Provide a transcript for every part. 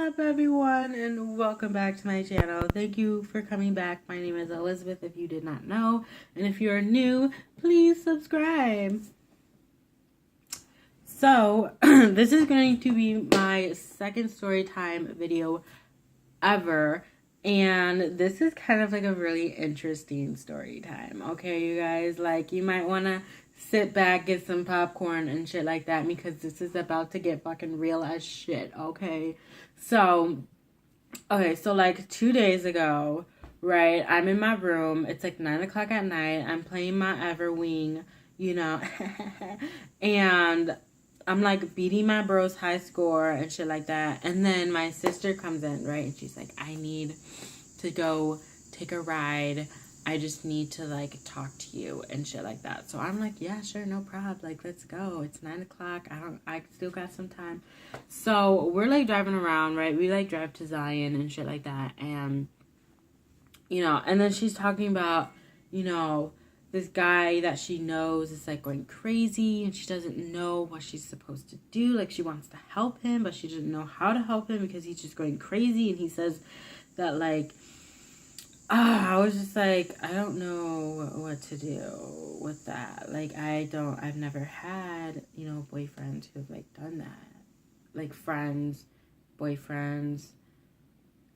up, everyone, and welcome back to my channel. Thank you for coming back. My name is Elizabeth, if you did not know, and if you are new, please subscribe. So this is going to be my second story time video ever, and this is kind of like a really interesting story time. Okay, you guys, like, you might want to sit back, get some popcorn and shit like that, because this is about to get fucking real as shit. Okay, so like 2 days ago, right, I'm in my room. It's like 9 o'clock at night. I'm playing my Everwing, you know, and I'm like beating my bro's high score and shit like that. And then my sister comes in, right, and she's like, I need to go take a ride. I just need to like talk to you and shit like that. So I'm like, yeah, sure, no problem. Like, let's go. It's 9 o'clock. I still got some time. So we're like driving around, right? We like drive to Zion and shit like that. And, you know, and then she's talking about, you know, this guy that she knows is like going crazy and she doesn't know what she's supposed to do. Like, she wants to help him, but she doesn't know how to help him because he's just going crazy. And he says that, like, I was just like, I don't know what to do with that. Like, I've never had, you know, boyfriends who've like done that. Like, friends, boyfriends,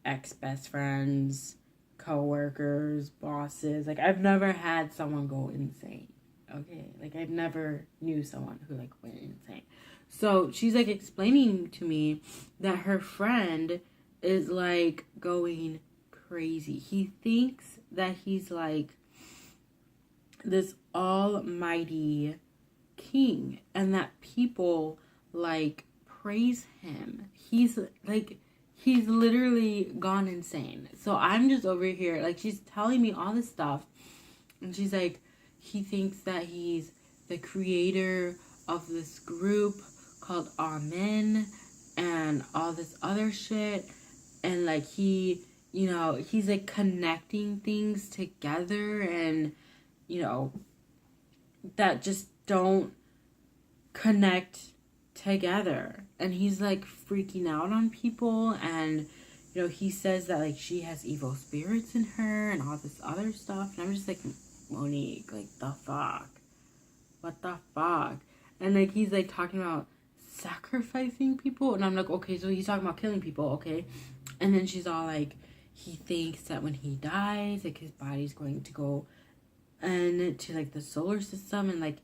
ex-best friends, co-workers, bosses. Like, I've never had someone go insane. Okay, like, I've never knew someone who like went insane. So she's like explaining to me that her friend is like going crazy. He thinks that he's like this almighty king and that people like praise him. He's literally gone insane. So I'm just over here, like, she's telling me all this stuff and she's like, he thinks that he's the creator of this group called Amen and all this other shit, and like you know, he's like connecting things together, and you know, that just don't connect together. And he's like freaking out on people, and you know, he says that like she has evil spirits in her and all this other stuff. And I'm just like, Monique, like, the fuck? What the fuck? And like, he's like talking about sacrificing people, and I'm like, okay, so he's talking about killing people, okay? And then she's all like, he thinks that when he dies, like, his body's going to go into like the solar system and like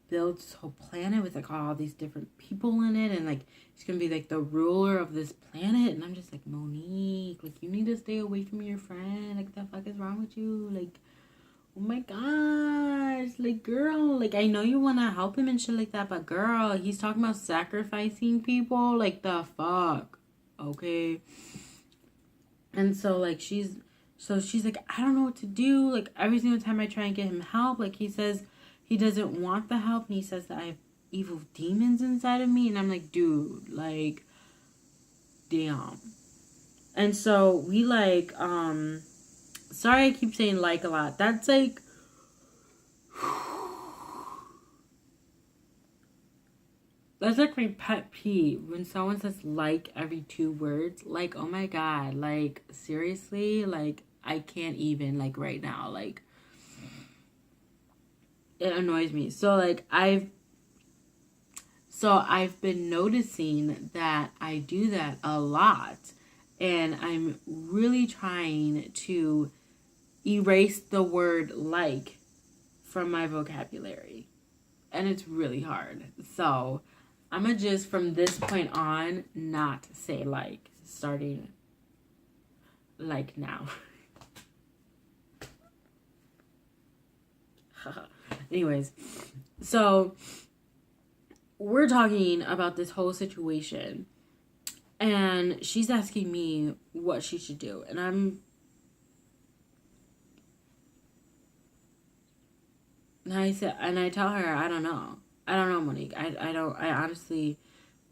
build this whole planet with like all these different people in it, and like he's gonna be like the ruler of this planet. And I'm just like, Monique, like, you need to stay away from your friend. Like, the fuck is wrong with you? Like, oh my gosh, like, girl, like, I know you want to help him and shit like that, but girl, he's talking about sacrificing people. Like, the fuck? Okay. And so like she's like, I don't know what to do. Like, every single time I try and get him help, like, he says he doesn't want the help, and he says that I have evil demons inside of me. And I'm like, dude, like, damn. And so we like, sorry I keep saying like a lot. That's like, that's like my pet peeve, when someone says like every 2 words. Like, oh my god, like, seriously? Like, I can't even, like, right now, like, it annoys me. So like, I've been noticing that I do that a lot, and I'm really trying to erase the word like from my vocabulary, and it's really hard. So I'm gonna just, from this point on, not say like, starting like now. Anyways, so we're talking about this whole situation, and she's asking me what she should do, and I tell her, I don't know, Monique. I honestly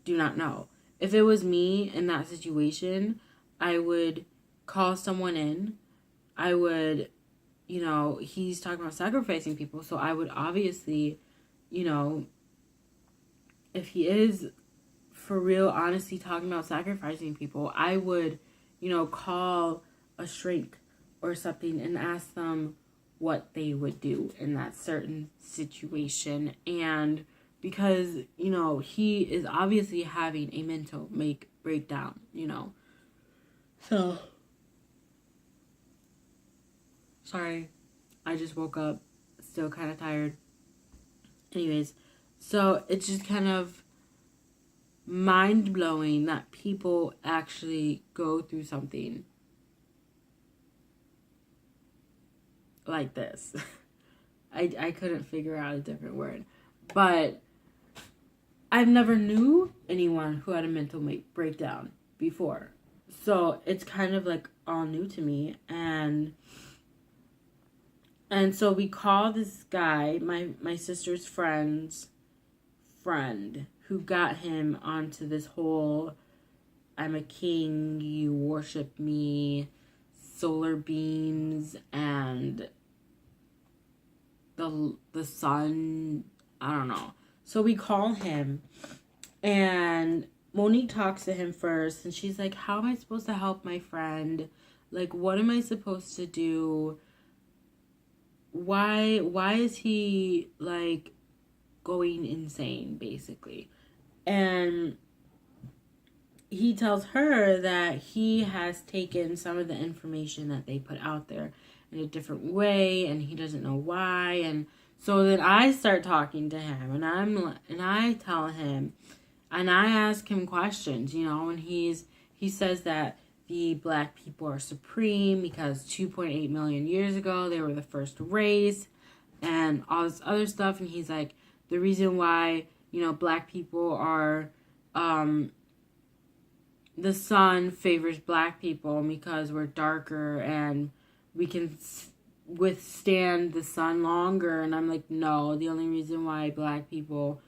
do not know. If it was me in that situation, I would call someone in. I would, you know, he's talking about sacrificing people, so I would obviously, you know, if he is for real, honestly, talking about sacrificing people, I would, call a shrink or something and ask them what they would do in that certain situation. And because, he is obviously having a mental breakdown, So, sorry, I just woke up, still kind of tired. Anyways, so it's just kind of mind-blowing that people actually go through something like this. I couldn't figure out a different word. But I've never knew anyone who had a mental breakdown before. So it's kind of like all new to me. And so we call this guy, my sister's friend's friend, who got him onto this whole I'm a king, you worship me, solar beams, and the sun, I don't know. So we call him, and Monique talks to him first, and she's like, how am I supposed to help my friend? Like, what am I supposed to do? Why is he, like, going insane, basically? And he tells her that he has taken some of the information that they put out there in a different way, and he doesn't know why. And so then I start talking to him, and I tell him, and I ask him questions, and he says that the black people are supreme because 2.8 million years ago they were the first race, and all this other stuff. And he's like, the reason why black people are the sun favors black people because we're darker and we can withstand the sun longer. And I'm like, no, the only reason why black people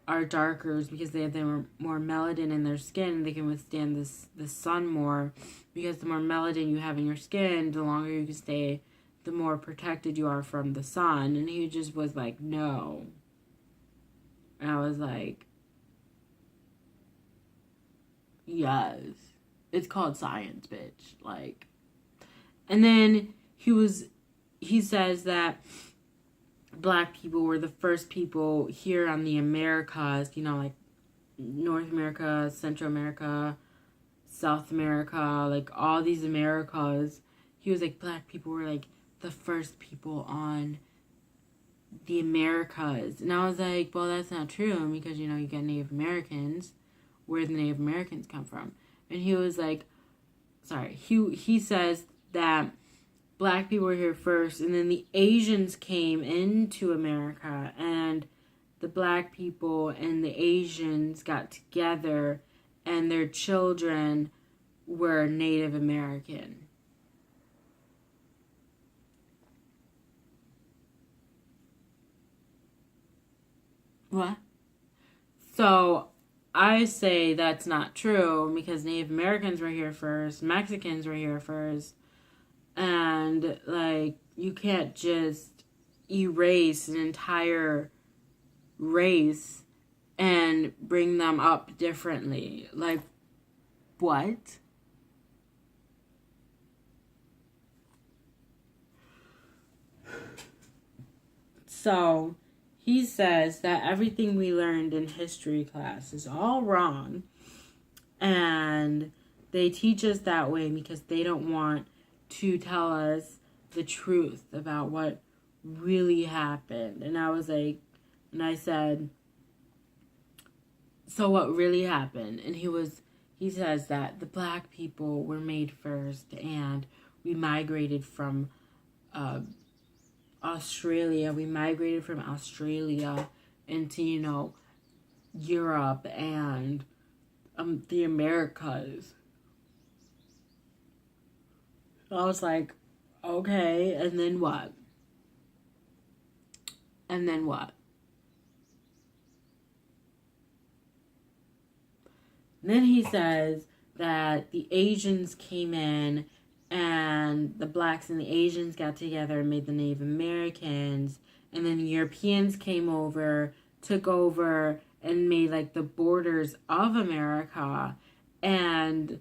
are darker is because they have more melanin in their skin. They can withstand the sun more, because the more melanin you have in your skin, the longer you can stay, the more protected you are from the sun. And he just was like, no. And I was like, yes, it's called science, bitch. Like, and then he says that black people were the first people here on the Americas, like North America, Central America, South America, like all these Americas. He was like, black people were like the first people on the Americas. And I was like, well, that's not true, because you get Native Americans. Where the Native Americans come from? And he was like, sorry, he says that black people were here first, and then the Asians came into America, and the black people and the Asians got together, and their children were Native American. What? So I say that's not true, because Native Americans were here first, Mexicans were here first, and like, you can't just erase an entire race and bring them up differently. Like, what? So he says that everything we learned in history class is all wrong, and they teach us that way because they don't want to tell us the truth about what really happened. And I was like, and I said, so what really happened? And he says that the black people were made first, and we migrated from Australia. We migrated from Australia into, Europe and the Americas. I was like, okay, and then what? And then what? And then he says that the Asians came in, and the blacks and the Asians got together and made the Native Americans, and then the Europeans came over, took over, and made like the borders of America, and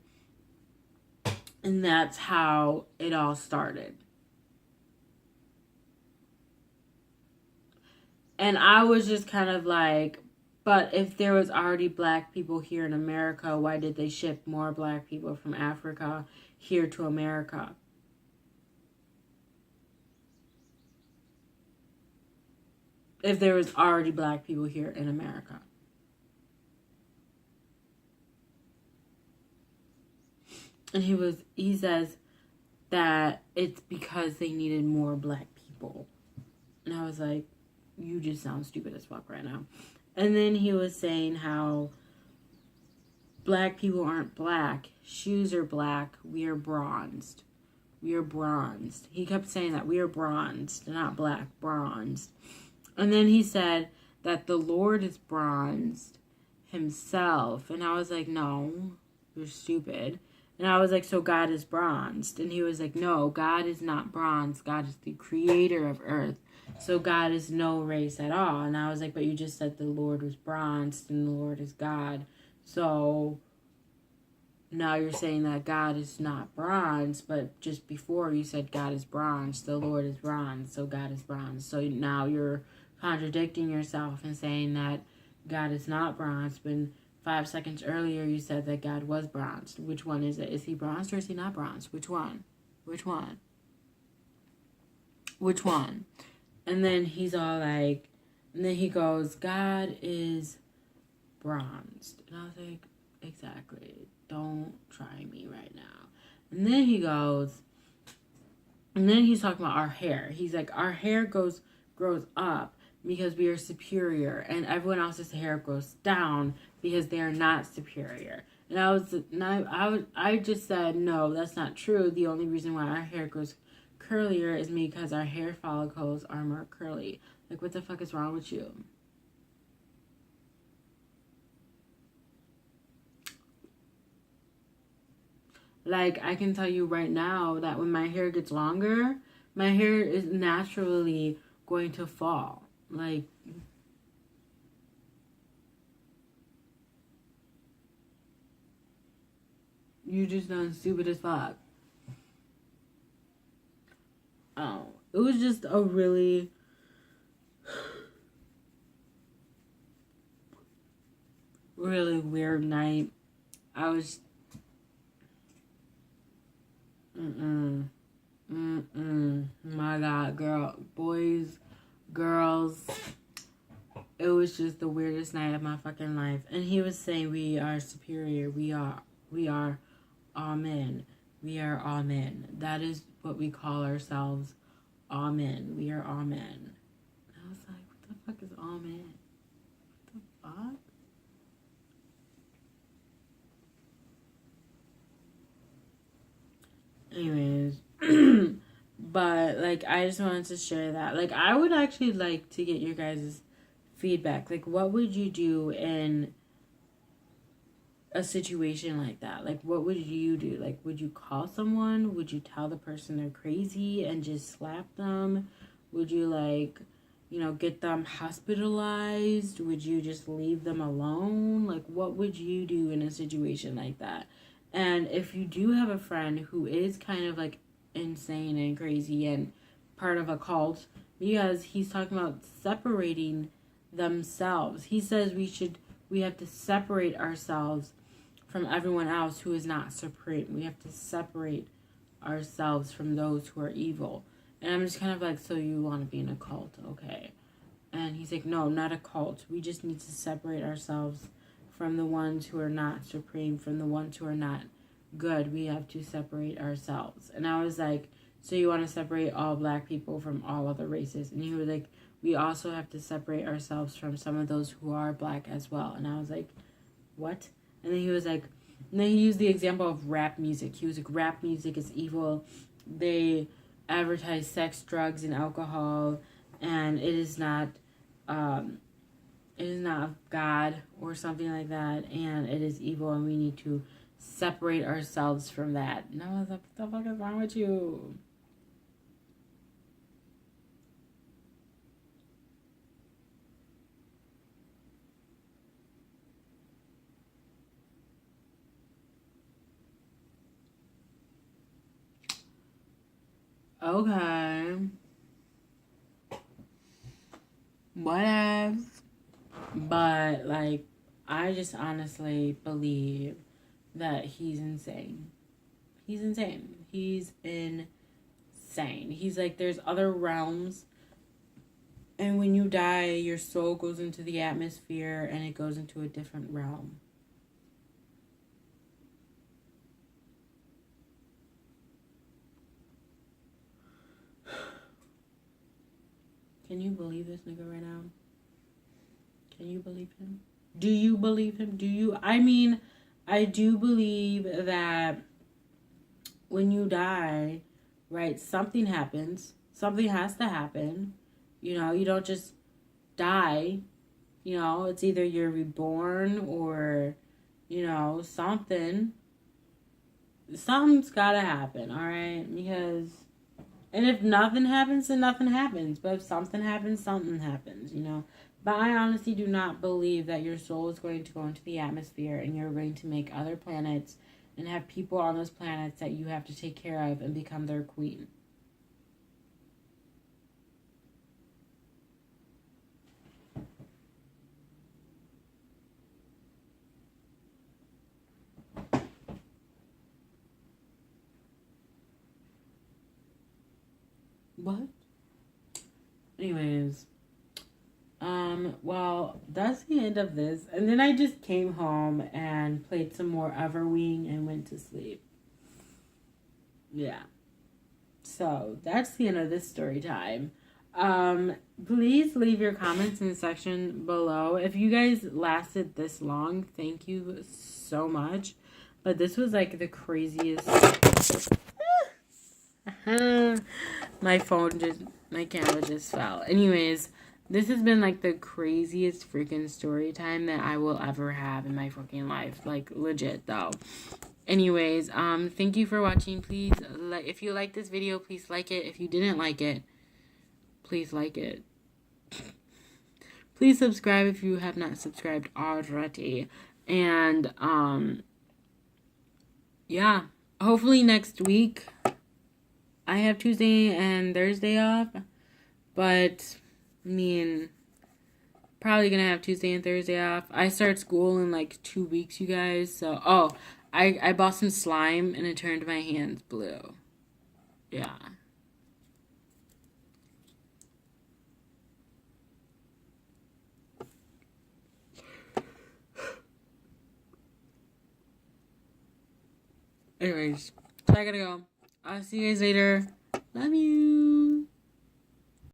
that's how it all started. And I was just kind of like, but if there was already black people here in America, why did they ship more black people from Africa here to America? If there was already black people here in America. And he says that it's because they needed more black people. And I was like, you just sound stupid as fuck right now. And then he was saying how black people aren't black. Shoes are black. We are bronzed. We are bronzed. He kept saying that we are bronzed, not black, bronzed. And then he said that the Lord is bronzed himself. And I was like, no, you're stupid. And I was like, so God is bronzed. And he was like, no, God is not bronzed. God is the creator of earth. So God is no race at all. And I was like, but you just said the Lord was bronzed and the Lord is God. So now you're saying that God is not bronze, but just before you said God is bronze, the Lord is bronze, so God is bronze. So now you're contradicting yourself and saying that God is not bronze when 5 seconds earlier you said that God was bronzed. Which one is it? Is he bronzed or is he not bronzed? Which one? Which one? Which one? And then he's all like, and then he goes, God is bronzed. And I was like, exactly. Don't try me right now. And then he goes, and then he's talking about our hair. He's like, our hair grows up because we are superior, and everyone else's hair grows down because they are not superior. And I just said, no, that's not true. The only reason why our hair grows curlier is because our hair follicles are more curly. Like, what the fuck is wrong with you? Like, I can tell you right now that when my hair gets longer, my hair is naturally going to fall. Like, you just done stupid as fuck. Oh, it was just a really really weird night. I was my God, boys, girls, it was just the weirdest night of my fucking life. And he was saying we are superior. We are all men. We are all men. That is what we call ourselves. All men. We are all men. And I was like, what the fuck is all men? What the fuck? Anyways, but like I just wanted to share that. Like I would actually like to get your guys' feedback. Like what would you do in a situation like that? Like what would you do? Like would you call someone? Would you tell the person they're crazy and just slap them? Would you like, get them hospitalized? Would you just leave them alone? Like what would you do in a situation like that? And if you do have a friend who is kind of like insane and crazy and part of a cult, because he's talking about separating themselves. He says we have to separate ourselves from everyone else who is not supreme. We have to separate ourselves from those who are evil. And I'm just kind of like, so you want to be in a cult, okay? And he's like, no, not a cult. We just need to separate ourselves from the ones who are not supreme, from the ones who are not good. We have to separate ourselves. And I was like, so you want to separate all black people from all other races? And he was like, we also have to separate ourselves from some of those who are black as well. And I was like, what? And then he was like, and then he used the example of rap music. He was like, rap music is evil. They advertise sex, drugs, and alcohol, and it is not of God or something like that, and it is evil, and we need to separate ourselves from that. And I was like, what the fuck is wrong with you? Okay. Whatever. But, like, I just honestly believe that he's insane. He's insane. He's insane. He's like, there's other realms. And when you die, your soul goes into the atmosphere and it goes into a different realm. Can you believe this nigga right now? Can you believe him? Do you believe him? Do you? I mean, I do believe that when you die, right, something happens. Something has to happen. You know, you don't just die. You know, it's either you're reborn or, you know, something. Something's gotta happen, alright? Because, and if nothing happens, then nothing happens. But if something happens, something happens, you know? But I honestly do not believe that your soul is going to go into the atmosphere and you're going to make other planets and have people on those planets that you have to take care of and become their queen. What? Anyways, well, that's the end of this. And then I just came home and played some more Everwing and went to sleep. Yeah. So that's the end of this story time. Please leave your comments in the section below. If you guys lasted this long, thank you so much. But this was like the craziest. My camera just fell. Anyways, this has been like the craziest freaking story time that I will ever have in my fucking life. Like, legit though. Anyways, thank you for watching. Please, if you like this video, please like it. If you didn't like it, please like it. Please subscribe if you have not subscribed already. And, yeah. Hopefully next week, I have Tuesday and Thursday off. But, I mean, probably gonna have Tuesday and Thursday off. I start school in like 2 weeks, you guys. So, I bought some slime and it turned my hands blue. Yeah. Anyways, so I gotta go. I'll see you guys later. Love you.